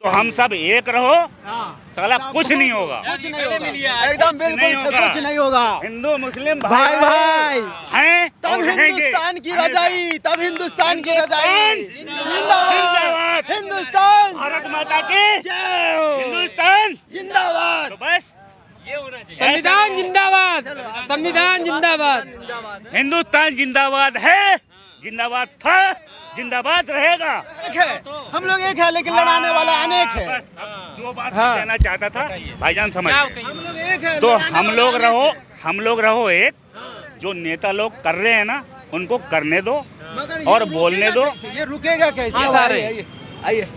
तो हम सब एक रहो, साला कुछ नहीं होगा, कुछ नहीं होगा, एकदम बिल्कुल से कुछ नहीं होगा। हिंदू मुस्लिम भाई भाई हैं तब और रहेंगे। हिंदुस्तान की रजाई, तब हिंदुस्तान की रजाई। जिंदाबाद हिंदुस्तान, भारत माता की जय हो, हिंदुस्तान जिंदाबाद। तो बस ये होना चाहिए। संविधान जिंदाबाद, संविधान जिंदाबाद। हिंदुस्तान जिंदाबाद है, जिंदाबाद था, जिंदाबाद रहेगा। एक है, हम लोग एक है लेकिन लड़ाने वाला अनेक है। बस अब जो बात हाँ। कहना चाहता था भाईजान समझ क्या गए। कहिए? हम लोग एक है, तो लड़ाने वाला हम लोग रहो एक। जो नेता लोग कर रहे हैं ना, उनको करने दो मगर ये और रुकेगा बोलने दो। कैसे? ये रुकेगा कैसे? कहाँ से आ रहे हैं? आइए,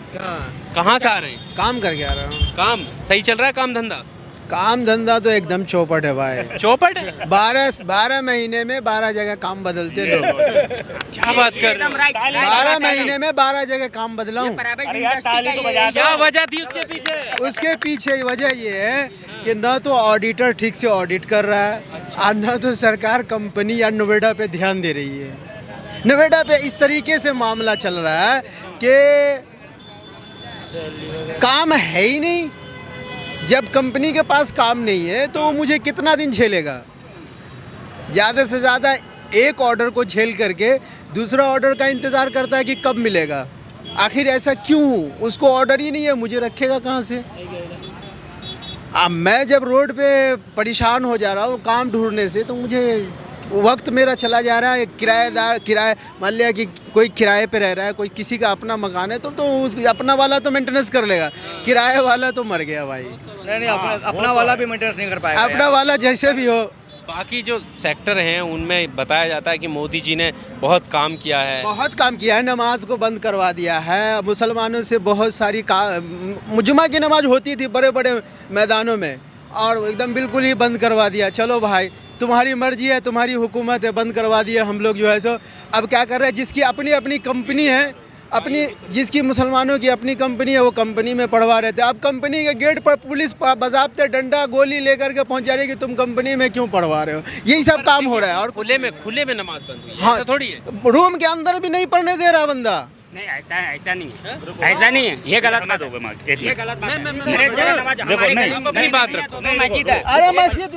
कहाँ से आ रहे हैं? काम करके आ रहा हूँ। काम सही चल रहा है? काम धंधा काम धंधा तो एकदम चौपट है भाई। चौपट है? 12 महीने में 12 जगह काम बदलते लोग। क्या बात कर रहे हो? 12 महीने में 12 जगह काम बदला हूँ। अरे यार ताली तो बजा दो। क्या वजह थी उसके पीछे? उसके पीछे वजह ये है कि न तो ऑडिटर ठीक से ऑडिट कर रहा है और न तो सरकार कंपनी या नोएडा पे ध्यान दे रही है। नोएडा पे इस तरीके से मामला चल रहा है कि काम है ही नहीं। जब कंपनी के पास काम नहीं है तो वो मुझे कितना दिन झेलेगा? ज़्यादा से ज़्यादा एक ऑर्डर को झेल करके दूसरा ऑर्डर का इंतज़ार करता है कि कब मिलेगा। आखिर ऐसा क्यों? उसको ऑर्डर ही नहीं है, मुझे रखेगा कहाँ से? अब मैं जब रोड पे परेशान हो जा रहा हूँ काम ढूंढने से, तो मुझे वक्त मेरा चला जा रहा है। किराए मान लिया कि कोई किराए पे रह रहा है, कोई किसी का अपना मकान है तो उस अपना वाला तो मेंटेनेंस कर लेगा, किराए वाला तो मर गया भाई। नहीं अपना वाला भी मेंटेनेंस नहीं कर पाएगा। अपना वाला जैसे भी हो। बाकी जो सेक्टर हैं उनमें बताया जाता है कि मोदी जी ने बहुत काम किया है। बहुत काम किया है, नमाज को बंद करवा दिया है, मुसलमानों से बहुत सारी जुमा की नमाज होती थी बड़े बड़े मैदानों में, और एकदम बिल्कुल ही बंद करवा दिया। चलो भाई तुम्हारी मर्जी है, तुम्हारी हुकूमत है, बंद करवा दिया। हम लोग जो है सो अब क्या कर रहे हैं, जिसकी अपनी अपनी कंपनी है, जिसकी मुसलमानों की अपनी कंपनी है, वो कंपनी में पढ़वा रहे थे। अब कंपनी के गेट पर पुलिस बाज़ाब्ते डंडा गोली लेकर के पहुंच जा रही है कि तुम कंपनी में क्यों पढ़वा रहे हो। यही सब काम हो रहा है। और खुले में नमाज बंद हुई है। हाँ, ऐसा थोड़ी है। रूम के अंदर भी नहीं पढ़ने दे रहा बंदा। नहीं ऐसा नहीं है, ऐसा नहीं है, ये गलत बात है, ये गलत बात है। देखो नहीं, आप अपनी बात रखो। मस्जिद है। अरे मस्जिद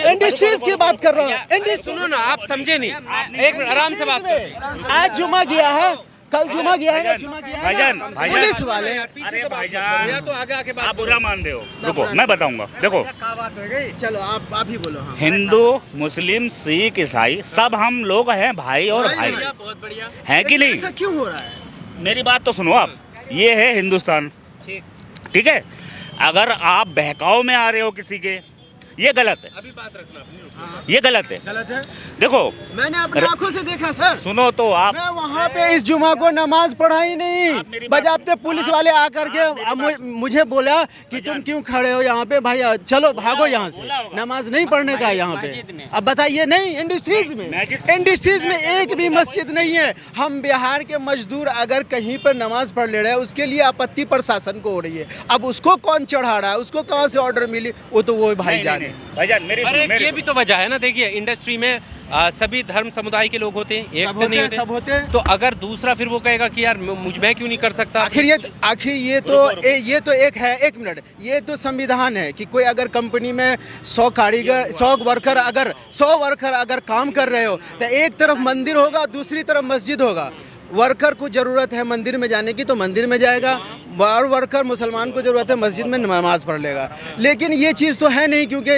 इंडस्ट्रीज की बात कर रहा हूँ। सुनो ना, आप समझे नहीं, एक मिनट आराम से बात करो। आज जुमा गया है, कल जुमा गया है, जुमा गया है। भाईजान पुलिस वाले अरे भाईजान तो आगे आके बात आप बुरा मान रहे हो। रुको मैं बताऊंगा। देखो चलो आप ही बोलो। हाँ। हिंदू मुस्लिम सिख ईसाई सब हम लोग हैं, भाई और भाई बहुत बढ़िया। हैं कि नहीं? ऐसा क्यों हो रहा है? मेरी बात तो सुनो आप। ये है हिंदुस्तान, ठीक है? अगर आप बहकाव में आ रहे हो किसी के, ये गलत है, अभी बात रखना अपनी। ये गलत है। गलत है। देखो मैंने अपनी आंखों से देखा सर। सुनो तो आप, मैं वहाँ पे इस जुमा को नमाज पढ़ाई आप नहीं, मेरी बात बजाबते पुलिस वाले आकर के मुझे बोला कि तुम क्यों खड़े हो यहाँ पे, भाई चलो भागो यहाँ से, नमाज नहीं पढ़ने का है यहाँ पे। अब बताइए, नहीं इंडस्ट्रीज में एक भी मस्जिद नहीं है। हम बिहार के मजदूर अगर कहीं पर नमाज पढ़ ले रहे हैं, उसके लिए आपत्ति प्रशासन को हो रही है। अब उसको कौन चढ़ा रहा है, उसको कहाँ से ऑर्डर मिली, वो तो वो भाई जाने। भाईजान मेरी अरे ये भी तो वजह है ना। देखिए इंडस्ट्री में सभी धर्म समुदाय के लोग होते हैं, एक तो नहीं सब होते हैं। तो अगर दूसरा फिर वो कहेगा कि यार मैं क्यों नहीं कर सकता। आखिर ये तो एक है, एक मिनट, ये तो संविधान है कि कोई अगर कंपनी में 100 कारीगर 100 वर्कर अगर काम कर रहे हो, तो एक तरफ मंदिर होगा, दूसरी तरफ मस्जिद होगा। वर्कर को ज़रूरत है मंदिर में जाने की तो मंदिर में जाएगा, और वर्कर मुसलमान को ज़रूरत है मस्जिद में नमाज़ पढ़ लेगा। लेकिन ये चीज़ तो है नहीं, क्योंकि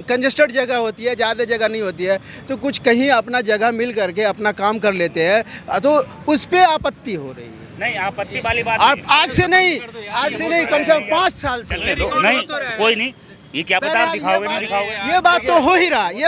कंजस्टेड जगह होती है, ज़्यादा जगह नहीं होती है, तो कुछ कहीं अपना जगह मिल करके अपना काम कर लेते हैं, तो उस पर आपत्ति हो रही है। नहीं आपत्ति वाली बात आप आज से नहीं कम से कम 5 साल से चलने दो। नहीं कोई नहीं, ये क्या पता आप दिखाओगे नहीं दिखाओगे। ये बात तो हो ही रहा है,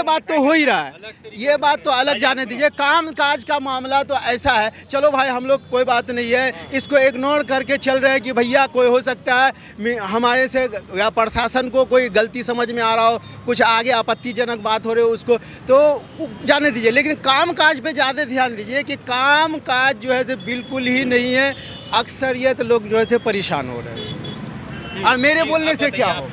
ये बात तो अलग जाने दीजिए। काम काज का मामला तो ऐसा है, चलो भाई हम लोग कोई बात नहीं है, इसको इग्नोर करके चल रहे हैं कि भैया कोई हो सकता है हमारे से या प्रशासन को कोई गलती समझ में आ रहा हो, कुछ आगे आपत्तिजनक बात हो रही हो, उसको तो जाने दीजिए। लेकिन काम काज पे ज़्यादा ध्यान दीजिए कि काम काज जो है बिल्कुल ही नहीं है। अक्सरियत लोग जो है परेशान हो रहे हैं, और मेरे बोलने से क्या हो।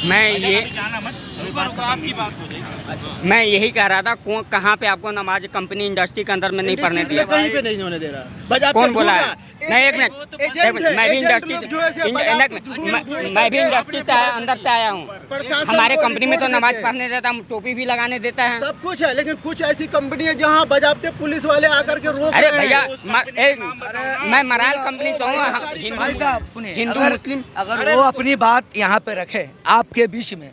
मैं ये जाना मत। आपकी बात हो जाएगी। मैं यही कह रहा था कहाँ पे आपको नमाज कंपनी इंडस्ट्री के अंदर में नहीं पढ़ने इंडस्ट्रीज दिया? में कहीं पे नहीं होने दे रहा। बस आप कौन पे बोला होगा। है? नहीं, एक मिनट, मैं भी इंडस्ट्री से मैं भी इंडस्ट्री से अंदर से आया हूँ। प्रशासन हमारे को कंपनी में तो रिपोर्ट नमाज देते हैं। पढ़ने देता है, टोपी भी लगाने देता है। सब कुछ है, लेकिन कुछ ऐसी कंपनी है जहाँ बजाबते पुलिस वाले आकर के रोक अरे रहे भैया, हैं। मैं मराल कंपनी से हूँ, भाई साहब सुनिए, हिंदू अगर- मुस्लिम। अगर वो अपनी बात यहाँ पे रखे आपके बीच में,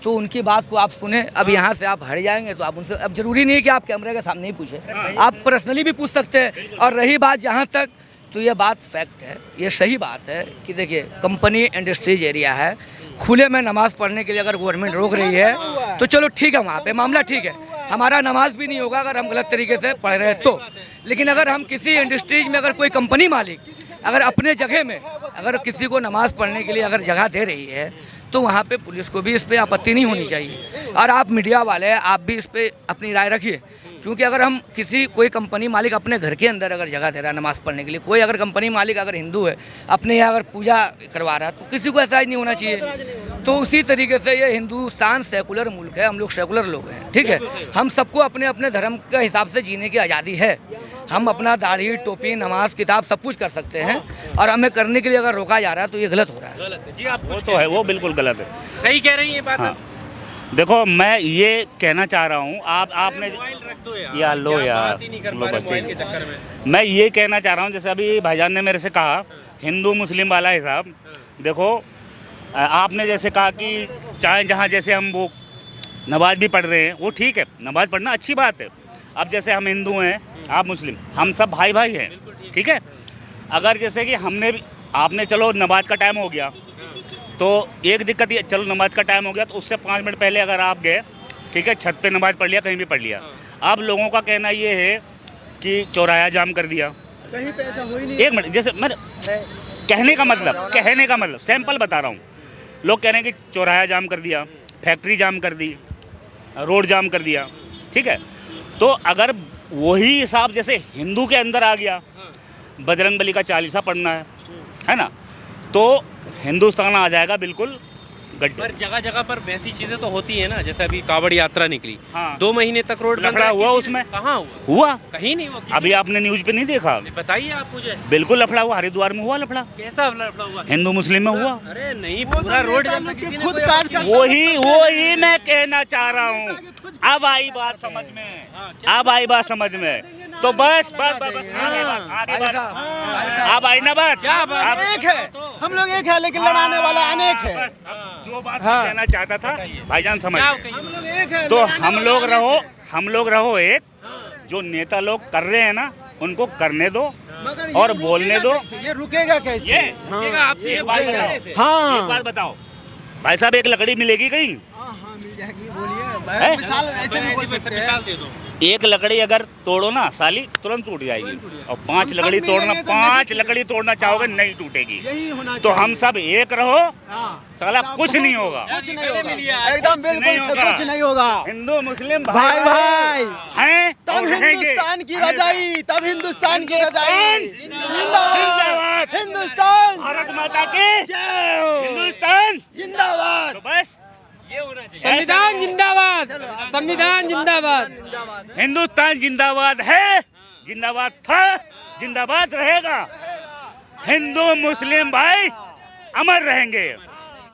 तो उनकी बात को आप सुने। अब यहाँ से आप हट जाएंगे तो आप उनसे, अब जरूरी नहीं कि आप कैमरे के सामने ही पूछे, आप पर्सनली भी पूछ सकते हैं। और रही बात जहाँ तक, तो ये बात फैक्ट है, ये सही बात है कि देखिए कंपनी इंडस्ट्रीज एरिया है, खुले में नमाज पढ़ने के लिए अगर गवर्नमेंट रोक रही है तो चलो ठीक है, वहाँ पे मामला ठीक है। हमारा नमाज भी नहीं होगा अगर हम गलत तरीके से पढ़ रहे तो। लेकिन अगर हम किसी इंडस्ट्रीज में अगर कोई कंपनी मालिक अगर अपने जगह में अगर किसी को नमाज पढ़ने के लिए अगर जगह दे रही है, तो वहाँ पे पुलिस को भी इस पर आपत्ति नहीं होनी चाहिए। और आप मीडिया वाले, आप भी इस पर अपनी राय रखिए, क्योंकि अगर हम कोई कंपनी मालिक अपने घर के अंदर अगर जगह दे रहा है नमाज पढ़ने के लिए, कोई अगर कंपनी मालिक अगर हिंदू है अपने यहाँ अगर पूजा करवा रहा है, तो किसी को ऐतराज नहीं होना चाहिए। तो उसी तरीके से ये हिंदुस्तान सेकुलर मुल्क है, हम लोग सेकुलर लोग हैं, ठीक है। हम सबको अपने अपने धर्म के हिसाब से जीने की आज़ादी है। हम अपना दाढ़ी, टोपी, नमाज, किताब सब कुछ कर सकते हैं, और हमें करने के लिए अगर रोका जा रहा है तो ये गलत हो रहा है। गलत है जी, आप वो तो है, वो बिल्कुल गलत है। सही कह रही हैं ये बात। हाँ। देखो, मैं ये कहना चाह रहा हूँ, आपने मोबाइल रख दो यार। यार लो क्या यार, बात ही नहीं कर लो पा रहे बच्चे। मोबाइल के चक्कर में। मैं ये कहना चाह रहा हूँ, जैसे अभी भाईजान ने मेरे से कहा हिंदू मुस्लिम वाला हिसाब। देखो, आपने जैसे कहा कि चाहे जहाँ जैसे हम वो नमाज भी पढ़ रहे हैं, वो ठीक है, नमाज पढ़ना अच्छी बात है। अब जैसे हम हिंदू हैं, आप मुस्लिम, हम सब भाई भाई हैं, ठीक है। अगर जैसे कि हमने भी, आपने चलो नमाज का टाइम हो गया, तो एक दिक्कत ये, चलो नमाज का टाइम हो गया तो उससे 5 मिनट पहले अगर आप गए, ठीक है, छत पे नमाज पढ़ लिया, कहीं भी पढ़ लिया। अब लोगों का कहना ये है कि चौराहा जाम कर दिया। कहीं पे ऐसा हो ही नहीं। एक मिनट, जैसे मैं कहने का मतलब सैंपल बता रहा हूँ। लोग कह रहे हैं कि चौराहा जाम कर दिया, फैक्ट्री जाम कर दी, रोड जाम कर दिया, ठीक है। तो अगर वही हिसाब जैसे हिंदू के अंदर आ गया, बजरंगबली का चालीसा पढ़ना है ना, तो हिंदुस्तान आ जाएगा बिल्कुल गड्ढे। पर जगह जगह पर वैसी चीजें तो होती है ना, जैसे अभी कावड़ यात्रा निकली, हाँ। 2 महीने तक रोड बंद लफड़ा रहा, हुआ किसी उसमें? ने- कहाँ हुआ? हुआ, कहीं नहीं हुआ। अभी आपने न्यूज पे नहीं देखा? बताइए आप मुझे, बिल्कुल लफड़ा हुआ, हरिद्वार में हुआ लफड़ा, कैसा लफड़ा हुआ? हिंदू मुस्लिम में हुआ। अरे नहीं, वो तो पूरा रोड नेता जलता, लोग किसी के ने खुद कोई काज आवाज नहीं- वही मैं कहना चाह रहा हूँ। अब आई बात समझ में, अब आई बात समझ में। तो बस बस बस बस आगे बात, आगे बात। अब आई ना बात, क्या बात? अब एक है, हम लोग एक है, लेकिन लड़ाने वाला अनेक है। बस, अब जो बात मैं कहना चाहता था भाईजान समझ क्या गए। कहिए? हम लोग एक है, तो लड़ाने वाला हम लोग रहो एक, जो नेता लोग कर रहे हैं ना, उनको करने दो मगर ये और रुकेगा बोलने दो। कैसे? ये रुकेगा कैसे? ये हाँ, रुकेगा आपसे, ये बात बताओ। करने से। हाँ। एक बात बताओ भाई साहब, एक लकड़ी मिलेगी कहीं? हाँ, हाँ, मिल जाएगी, बोलिए। है? मिसाल ऐसे भी बोल सकते हैं। मिसाल दे दो। एक लकड़ी अगर तोड़ो ना साली, तुरंत टूट जाएगी। और 5 हम सब लकड़ी तोड़ना, मिलेंगे तो 5 नहीं लकड़ी तोड़ना चाहोगे, नहीं टूटेगी। यही होना तो हम सब एक रहो, हाँ। साला कुछ नहीं होगा। कुछ नहीं पहले मिलिए होगा, आज। एकदम नहीं बिल्कुल से होगा। कुछ नहीं होगा। हिंदू मुस्लिम भाई भाई हैं तब और रहेंगे। हिंदुस्तान की हमेशा। रजाई, तब हिंदुस्तान की रजाई। जिंदाबाद जिंदाबाद। हिंदुस्तान, भारत माता की जय हो। हिंदुस्तान। जिंदाबाद। तो बस ये होना चाहिए। संविधान जिंदाबाद, संविधान जिंदाबाद। हिंदुस्तान जिंदाबाद है, जिंदाबाद था, जिंदाबाद रहेगा। हिंदू मुस्लिम भाई अमर रहेंगे।